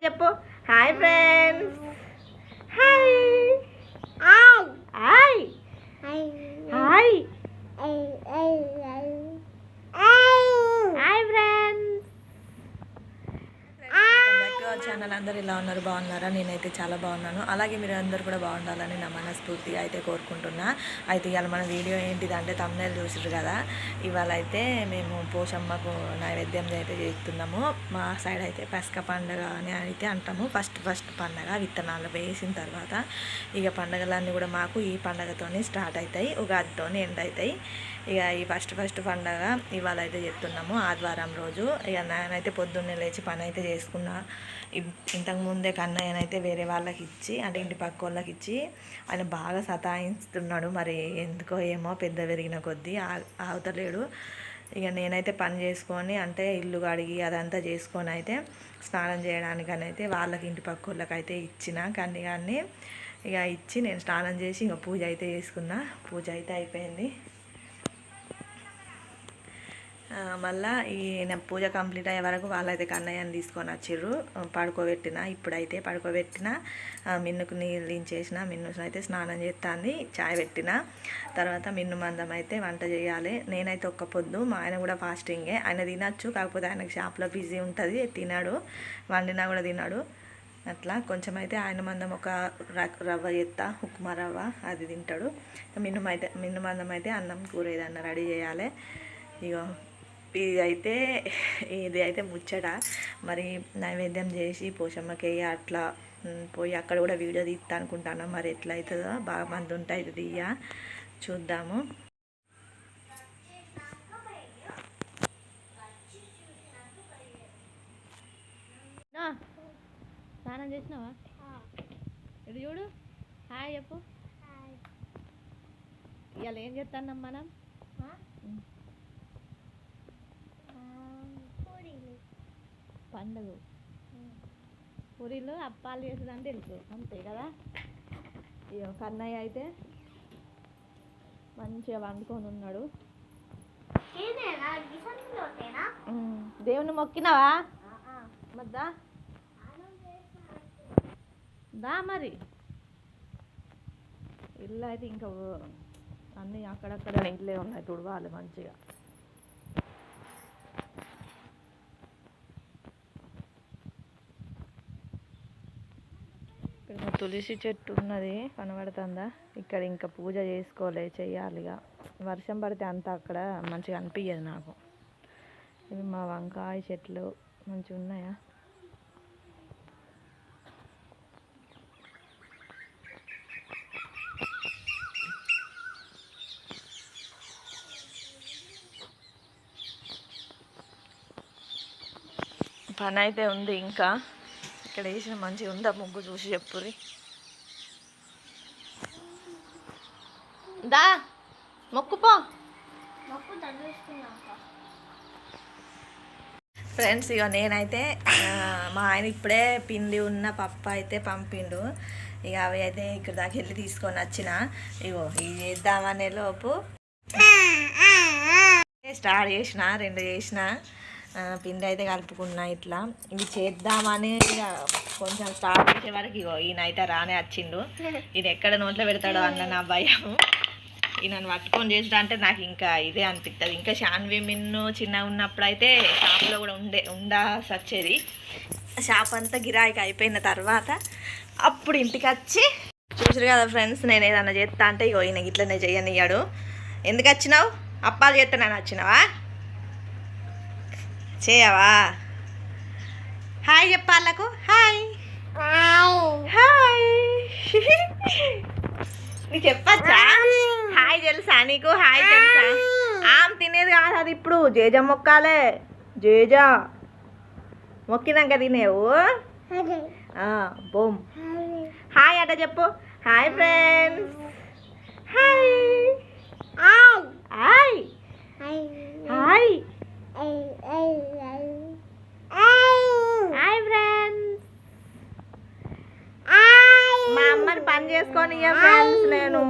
చెప్పు hi friends. Hi hi hi hi friends. Channel అందరు ఇలా ఉన్నారు, బాగున్నారా? నేనైతే చాలా బాగున్నాను. అలాగే మీరు అందరు కూడా బాగుండాలని నా మనస్ఫూర్తిగా అయితే కోరుకుంటున్నా. అయితే ఇవాళ మన వీడియో ఏంటిదంటే తమ్ముళ్ళు చూసారు కదా, ఇవాళ అయితే మేము పోషమ్మకు నైవేద్యం అయితే చేస్తున్నాము. మా సైడ్ అయితే పసక పండుగ అని అయితే అంటాము. ఫస్ట్ పండుగ విత్తనాలు వేసిన తర్వాత ఇక పండుగలన్నీ కూడా మాకు ఈ పండుగతోనే స్టార్ట్ అవుతాయి, ఉగాదితోనే ఎండ్ అవుతాయి. ఇక ఈ ఫస్ట్ పండుగ ఇవాళ అయితే చెప్తున్నాము, ఆదివారం రోజు. ఇక నేనైతే పొద్దున్నే లేచి పని అయితే చేసుకున్నా. ఇంతకుముందే కన్నయ్యనైతే వేరే వాళ్ళకి ఇచ్చి, అంటే ఇంటి పక్క వాళ్ళకి ఇచ్చి, ఆయన బాగా సతాయిస్తున్నాడు. మరి ఎందుకో ఏమో పెద్ద పెరిగిన కొద్దీ ఆగుతలేడు. ఇక నేనైతే పని చేసుకొని, అంటే ఇల్లు కడిగి అదంతా చేసుకొని అయితే స్నానం చేయడానికని అయితే వాళ్ళకి ఇంటి పక్క వాళ్ళకి అయితే ఇచ్చిన కానీ ఇక ఇచ్చి నేను స్నానం చేసి ఇంకా పూజ అయితే చేసుకున్నా. పూజ అయితే అయిపోయింది. మళ్ళీ ఈ పూజ కంప్లీట్ అయ్యే వరకు వాళ్ళైతే కన్నయ్యని తీసుకొని వచ్చిర్రు. పడుకోబెట్టిన, ఇప్పుడైతే పడుకోబెట్టిన. మిన్నుకు నీళ్ళు దించేసిన, మిన్ను అయితే స్నానం చేస్తుంది, చాయ్ పెట్టిన. తర్వాత మిన్ను మందం అయితే వంట చేయాలి. నేనైతే ఒక్క పొద్దు, మా ఆయన కూడా ఫాస్టింగే. ఆయన తినచ్చు, కాకపోతే ఆయనకు షాప్లో బిజీ ఉంటుంది, తినాడు. వండినా కూడా తినాడు. అట్లా కొంచెం అయితే ఆయన మందం ఒక రవ్వ చేస్తా, ఉప్మా రవ్వ, అది తింటాడు. మిన్ను మందం అయితే అన్నం కూర ఏదన్నా రెడీ చేయాలి. ఇగో ఇది అయితే ముచ్చట. మరి నైవేద్యం చేసి పోషమ్మకి అట్లా పోయి అక్కడ కూడా వీడియో తీస్తా అనుకుంటాను. మరి ఎట్లా అవుతుందో, బాగా మంది ఉంటాయి తీయ, చూద్దాము. స్నానం చేసినావా? ఇది చూడు, హాయ్ చెప్పు. ఇవాళ ఏం చేస్తున్నాం మనం? పండుగ పూరీలు అప్పాలు చేసేదని తెలుసు, అంతే కదా. ఇక కన్నయ్య అయితే మంచిగా వండుకొని ఉన్నాడు. దేవుని మొక్కినావా? మద్దా దా. మరి ఇల్లు అయితే ఇంకా అన్నీ అక్కడక్కడ ఇల్లే ఉన్నాయి, తుడవాలి మంచిగా. ఇక్కడ తులసి చెట్టు ఉన్నది, కనబడుతుందా? ఇక్కడ ఇంకా పూజ చేయాలిగా. వర్షం పడితే అంతా అక్కడ మంచిగా అనిపించదు నాకు. ఇవి మా వంకాయ చెట్లు మంచిగా ఉన్నాయా. పని అయితే ఉంది ఇంకా. ఇక్కడ వేసిన మంచిగా ఉందా ముగ్గు? చూసి చెప్పుర్రి. దా మొక్కుపో. ఫ్రెండ్స్, ఇక నేనైతే మా ఆయన ఇప్పుడే పిండి ఉన్న పప్పు అయితే పంపిండు. ఇక అవి అయితే ఇక్కడ దాకా వెళ్ళి తీసుకొని వచ్చిన. ఇగో ఇవి చేద్దామనే లోపు స్టార్ట్ చేసిన, 2 చేసిన. పిండి అయితే కలుపుకున్నా. ఇట్లా ఇవి చేద్దామని కొంచెం స్టార్ట్ చేసే వరకు ఇగో ఈయన అయితే రానే వచ్చిండు. ఈయన ఎక్కడ నోట్లో పెడతాడో అన్న నా భయం. ఈయనను పట్టుకొని చేస్తా అంటే నాకు ఇంకా ఇదే అనిపిస్తుంది. ఇంకా షాన్వి మిన్ను చిన్నగా ఉన్నప్పుడు అయితే షాప్లో కూడా వచ్చేది. షాప్ అంతా గిరాయికి అయిపోయిన తర్వాత అప్పుడు ఇంటికి వచ్చి చూసారు కదా ఫ్రెండ్స్, నేను ఏదన్నా చేస్తా అంటే ఇగో ఈయన ఇట్లనే చేయనియ్యాడు. ఎందుకు వచ్చినావు? అప్పాలు చేస్తానని వచ్చినావా? చేయవా? హాయ్ చెప్పాలకు. హాయ్ హాయ్ నీకు చెప్పచ్చా? హాయ్ తెలుసా నీకు? హాయ్ తెలుసా? ఆమె తినేది కాదు అది. ఇప్పుడు జేజ మొక్కాలే. జేజ మొక్కినాక తినేవు. బోమ్. హాయ్ అట చెప్పు. Hi friends. Hi hi hi hi friends. మా అమ్మని పని చేసుకొని ఫ్రెండ్స్. నేను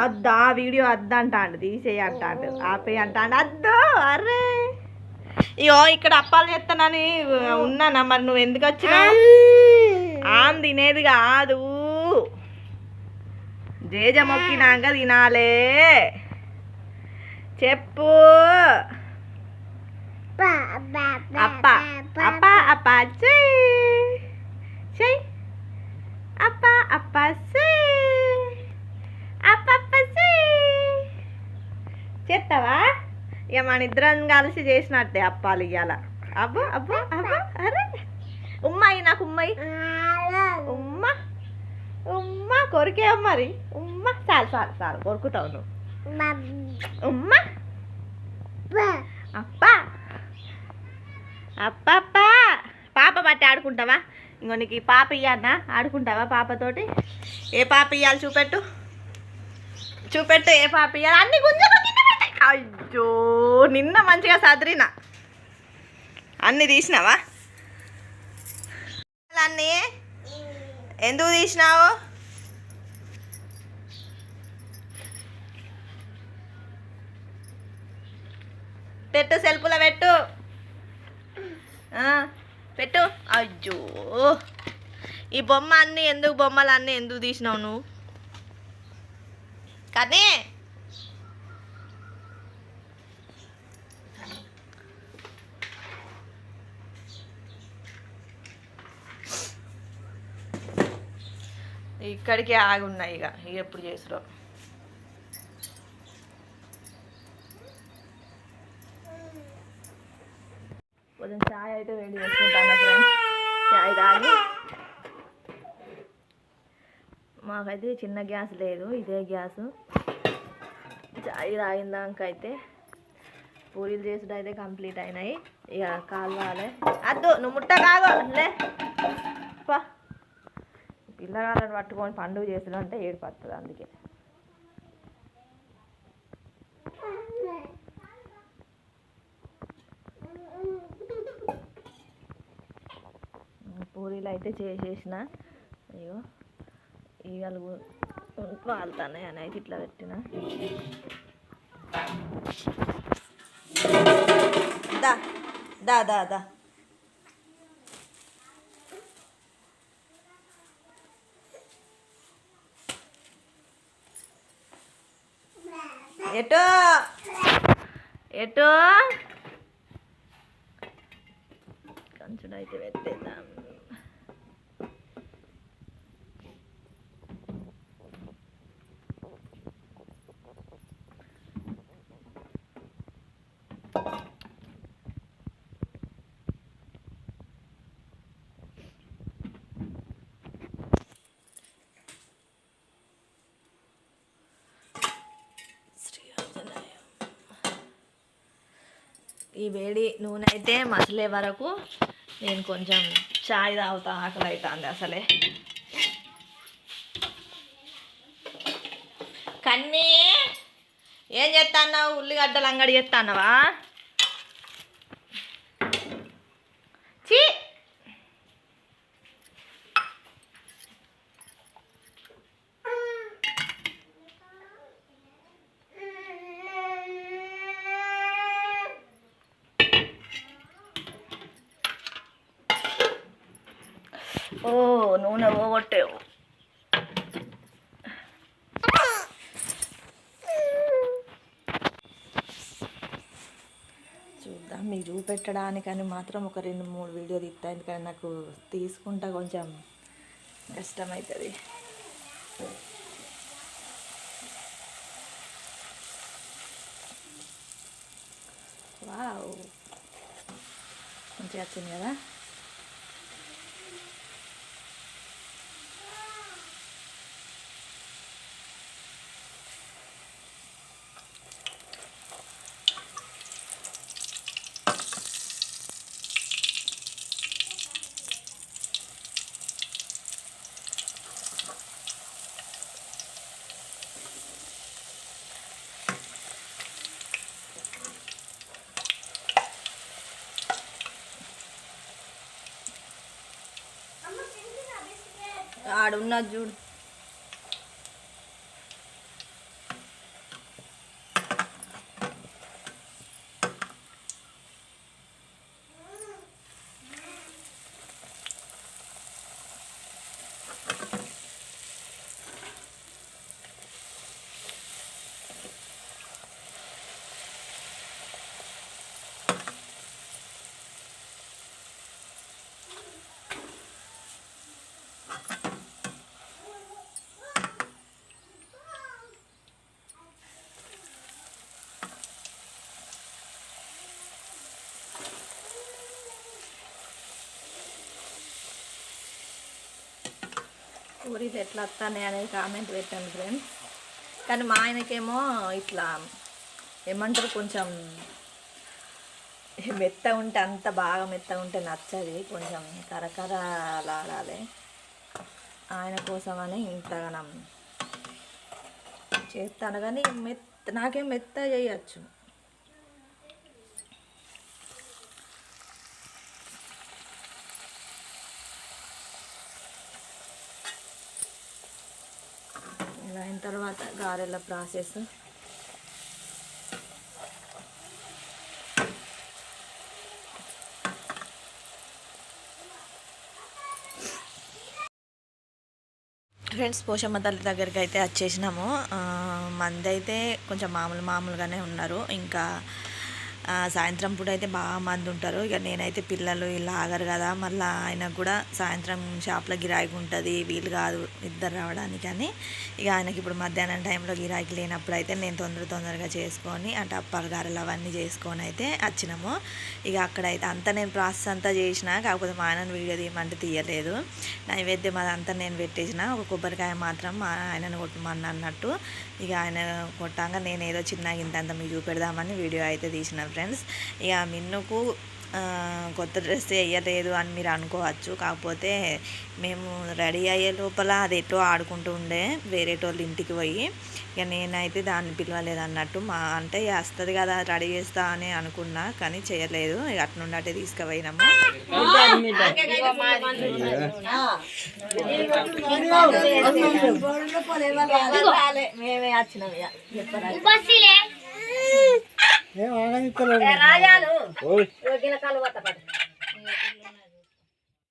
అద్దా వీడియో అద్దంటాడు, తీసేయి అంటాడు, ఆపే అంటాడు. అద్దు. అర్రే అయ్యో ఇక్కడ అప్పాలు చేస్తానని ఉన్నానా, మరి నువ్వు ఎందుకు వచ్చినావు? ఆమె తినేది కాదు, జేజ మొక్కినాక తినాలే. చెప్పు. అప్ప అప్ప అప్ప చెయ్, అప్ప అప్ప అప్ప చేస్తావా? ఇక మన ఇద్దరం కలిసి చేసినట్టే అప్పాలు ఇవ్వాల. అబ్బో అబ్బో అబ్బో, అరే ఉమ్మాయి, నాకు ఉమ్మాయి, ఉమ్మ ఉమ్మ కొరికే మరి, ఉమ్మ చాలు చాలు చాలు కొరుకుతావు నువ్వు. ఉమ్మ అప్ప అప్ప. పాప బట్టి ఆడుకుంటావా? ఇంకో నీకు ఈ పాప ఇయ్యన్నా, ఆడుకుంటావా పాపతోటి? ఏ పాప ఇవ్వాలి చూపెట్టు, చూపెట్టు ఏ పాప ఇవ్వాలి. అన్ని గుంజలు అయ్యో, నిన్న మంచిగా సదిరినా, అన్నీ తీసినావా? అన్నీ ఎందుకు తీసినావు? పెట్టు, సెల్ఫ్లో పెట్టు, పెట్టు. అయ్యో, ఈ బొమ్మ అన్నీ ఎందుకు, బొమ్మలు అన్నీ ఎందుకు తీసినావు నువ్వు? కానీ ఇక్కడికి ఆగి ఉన్నాయి, ఇక ఎప్పుడు చేసురో. కొంచెం చాయ్ అయితే వేడి చేసుకుంటాను ఫ్రెండ్స్. చాయ్ తాగి, మాకైతే చిన్న గ్యాస్ లేదు, ఇదే గ్యాసు. చాయ్ తాగిందాక అయితే పూరీలు చేసుడు అయితే కంప్లీట్ అయినాయి. ఇక కాలువాలి. అద్దు నువ్వు ముట్ట కాదు లే, పిల్లగాళ్ళని పట్టుకొని పండుగ చేసుడు అంటే ఏడిపోతుంది. అందుకే పూరీలు అయితే చేసేసిన. అయ్యో ఈగలు వాళ్తానే అని అయితే ఇట్లా పెట్టిన. దా దా దా దా ఎటో ఎటో కంచుడైతే పెట్టేద్దాం. ఈ వేడి నూనె అయితే మసలే వరకు నేను కొంచెం చాయ్ తాగుతా, ఆకలి అవుతుంది అసలే. కన్నీ ఏం చేస్తున్నావు? ఉల్లిగడ్డలు అంగడి చేస్తున్నావా? చీ, ఓ నూనె పోగొట్టేవు. చూద్దాం, మీకు చూపెట్టడానికని మాత్రం ఒక 2-3 వీడియోలు ఇస్తాను, ఎందుకంటే నాకు తీసుకుంటా కొంచెం కష్టమవుతుంది. వావ్, మంచిగా వచ్చింది కదా. ఆడున్నది చూడు. పూరీలు ఎట్లా వస్తాయి అనేది కామెంట్ పెట్టండి ఫ్రెండ్స్. కానీ మా ఆయనకేమో ఇట్లా ఏమంటారు కొంచెం మెత్తగా ఉంటే, అంత బాగా మెత్తగా ఉంటే నచ్చది, కొంచెం కరకరలాడాలి. ఆయన కోసమని ఇంతగానం చేస్తాను. కానీ నాకేం మెత్త చేయచ్చు. ఇలా అయిన తర్వాత గారెల ప్రాసెస్. ఫ్రెండ్స్, పోషమ్మ తల్లి దగ్గరికి అయితే వచ్చేసినాము. మంది అయితే కొంచెం మామూలుగానే ఉన్నారు. ఇంకా సాయంత్రం పూట అయితే బాగా మంది ఉంటారు. ఇక నేనైతే పిల్లలు ఇలా ఆగరు కదా, మళ్ళీ ఆయనకు కూడా సాయంత్రం షాప్లో గిరాకీ ఉంటుంది, వీలు కాదు ఇద్దరు రావడానికి అని. ఇక ఆయనకి ఇప్పుడు మధ్యాహ్నం టైంలో గిరాకీ లేనప్పుడు అయితే నేను తొందరగా చేసుకొని అంటే అప్పాలు గారెలు అవన్నీ చేసుకొని అయితే వచ్చినాము. ఇక అక్కడైతే అంతా నేను ప్రాసెస్ అంతా చేసిన, కాకపోతే మా ఆయనను వీడియో తీయమంటే తీయలేదు. నైవేద్యం అదంతా నేను పెట్టేసిన, ఒక కొబ్బరికాయ మాత్రం మా ఆయనను కొట్టమని అన్నట్టు. ఇక ఆయన కొట్టాక నేను ఏదో చిన్నగా ఇంతంత మీకు చూపెడదామని వీడియో అయితే తీసిన ఫ్రెండ్స్. ఇక మిన్నుకు కొత్త డ్రెస్ వేయలేదు అని మీరు అనుకోవచ్చు. కాకపోతే మేము రెడీ అయ్యే లోపల అది ఎటో ఆడుకుంటూ ఉండే వేరేటోళ్ళు ఇంటికి పోయి, ఇక నేనైతే దాన్ని పిలవలేదు అన్నట్టు. అంటే వస్తుంది కదా రెడీ చేస్తా అని అనుకున్నా, కానీ చేయలేదు. ఇక అట్నుండి అటే తీసుకుపోయినాము. మేమే వచ్చినాం. రాజాలు